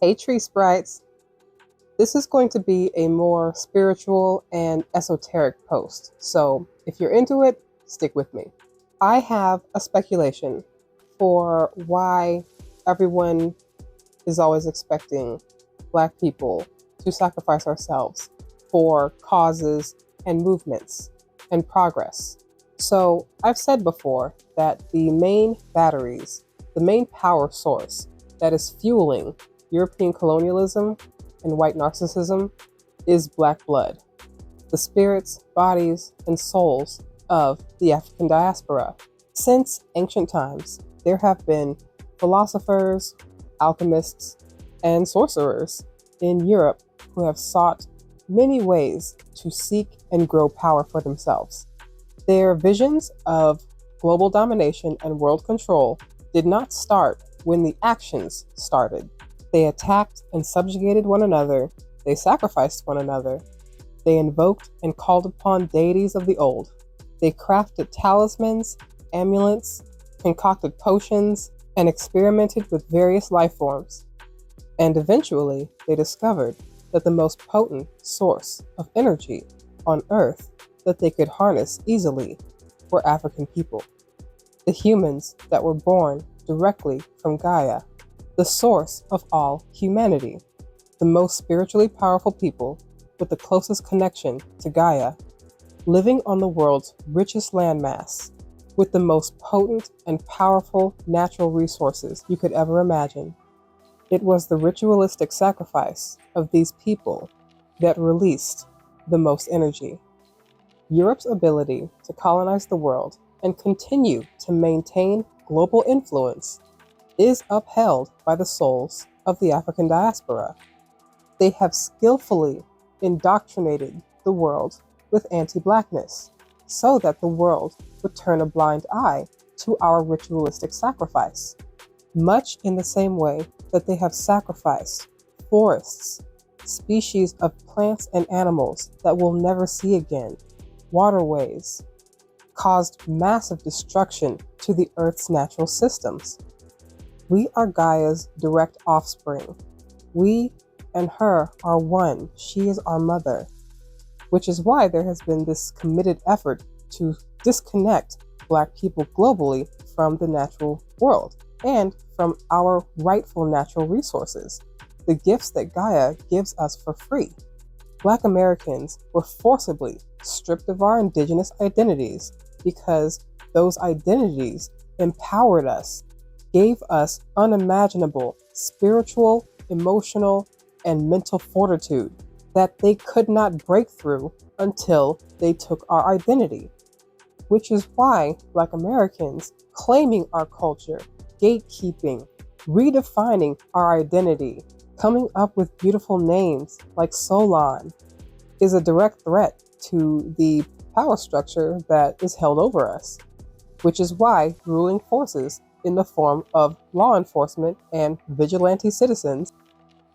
Hey, Tree Sprites. This is going to be a more spiritual and esoteric post. So if you're into it, stick with me. I have a speculation for why everyone is always expecting Black people to sacrifice ourselves for causes and movements and progress. So I've said before that the main batteries, the main power source that is fueling European colonialism and white narcissism is Black blood, the spirits, bodies, and souls of the African diaspora. Since ancient times, there have been philosophers, alchemists, and sorcerers in Europe who have sought many ways to seek and grow power for themselves. Their visions of global domination and world control did not start when the actions started. They attacked and subjugated one another, they sacrificed one another, they invoked and called upon deities of the old. They crafted talismans, amulets, concocted potions, and experimented with various life forms. And eventually, they discovered that the most potent source of energy on Earth that they could harness easily were African people, the humans that were born directly from Gaia, the source of all humanity, the most spiritually powerful people with the closest connection to Gaia, living on the world's richest landmass, with the most potent and powerful natural resources you could ever imagine. It was the ritualistic sacrifice of these people that released the most energy. Europe's ability to colonize the world and continue to maintain global influence is upheld by the souls of the African diaspora. They have skillfully indoctrinated the world with anti-Blackness so that the world would turn a blind eye to our ritualistic sacrifice, much in the same way that they have sacrificed forests, species of plants and animals that we'll never see again, waterways, caused massive destruction to the Earth's natural systems. We are Gaia's direct offspring. We and her are one. She is our mother, which is why there has been this committed effort to disconnect Black people globally from the natural world and from our rightful natural resources, the gifts that Gaia gives us for free. Black Americans were forcibly stripped of our indigenous identities because those identities empowered us, gave us unimaginable spiritual, emotional, and mental fortitude that they could not break through until they took our identity. Which is why Black Americans claiming our culture, gatekeeping, redefining our identity, coming up with beautiful names like Solon is a direct threat to the power structure that is held over us, which is why ruling forces in the form of law enforcement and vigilante citizens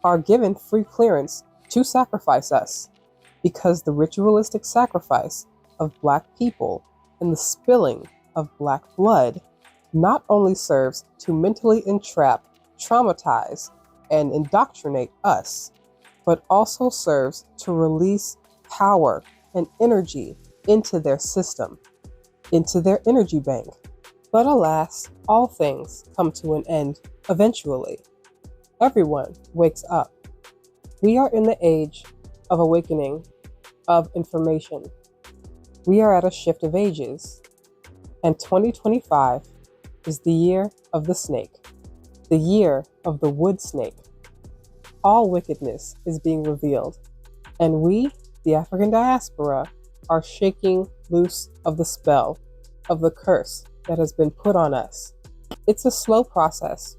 are given free clearance to sacrifice us, because the ritualistic sacrifice of Black people and the spilling of Black blood not only serves to mentally entrap, traumatize, and indoctrinate us, but also serves to release power and energy into their system, into their energy bank. But alas, all things come to an end eventually. Everyone wakes up. We are in the age of awakening, of information. We are at a shift of ages, and 2025 is the year of the snake, the year of the wood snake. All wickedness is being revealed, and we, the African diaspora, are shaking loose of the spell, of the curse that has been put on us. It's a slow process.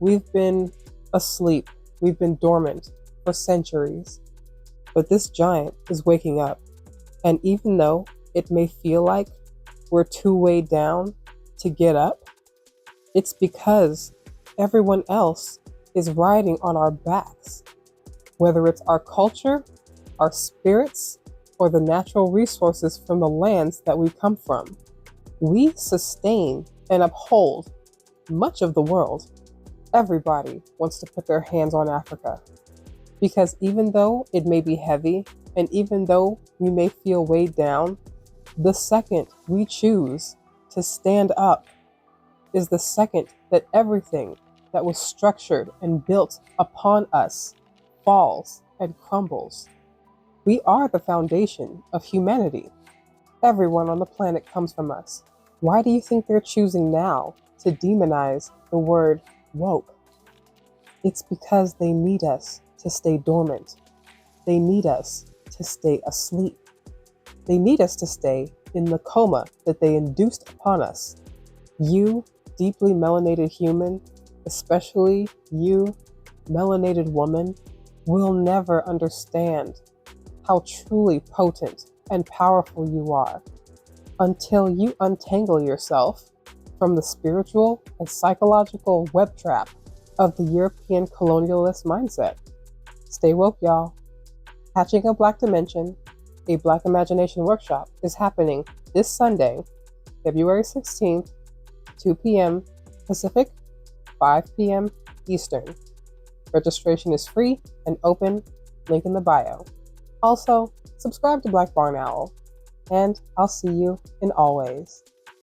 We've been asleep, we've been dormant for centuries, but this giant is waking up. And even though it may feel like we're too weighed down to get up, it's because everyone else is riding on our backs, whether it's our culture, our spirits, or the natural resources from the lands that we come from. We sustain and uphold much of the world. Everybody wants to put their hands on Africa because even though it may be heavy and even though we may feel weighed down, the second we choose to stand up is the second that everything that was structured and built upon us falls and crumbles. We are the foundation of humanity. Everyone on the planet comes from us. Why do you think they're choosing now to demonize the word woke? It's because they need us to stay dormant. They need us to stay asleep. They need us to stay in the coma that they induced upon us. You, deeply melanated human, especially you, melanated woman, will never understand how truly potent and powerful you are until you untangle yourself from the spiritual and psychological web trap of the European colonialist mindset. Stay woke, y'all. Hatching a Black Dimension, a Black Imagination workshop, is happening this Sunday, February 16th, 2 p.m. Pacific, 5 p.m. Eastern. Registration is free and open, link in the bio. Also, subscribe to Black Barn Owl, and I'll see you in always.